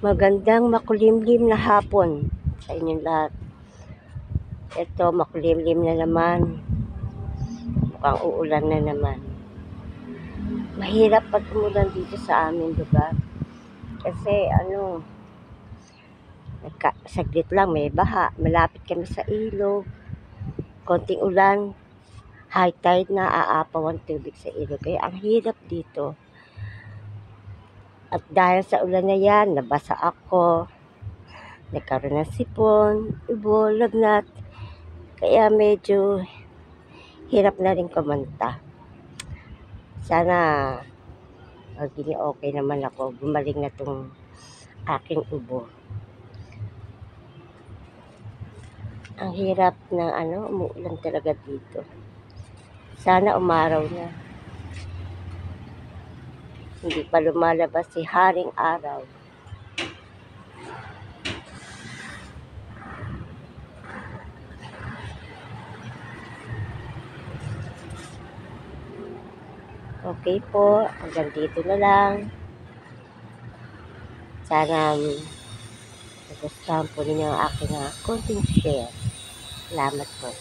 Magandang makulimlim na hapon sa inyong lahat. Ito, makulimlim na naman. Mukhang uulan na naman. Mahirap pag umulan dito sa aming lugar. Kasi saglit lang may baha. Malapit kami sa ilog. Konting ulan, high tide na, aapaw ang tubig sa ilog. Kaya ang hirap dito. At dahil sa ulan na yan, nabasa ako. Nagkaroon ng sipon, ubo, lagnat. Kaya medyo hirap na rin kumanta. Sana maging okay naman ako. Gumaling na tong aking ubo. Ang hirap ng umuulan talaga dito. Sana umaraw na. Hindi pa lumalabas si Haring Araw. Okay po, hanggang dito na lang. Sana nagustuhan po ninyo ang aking konting share. Salamat po.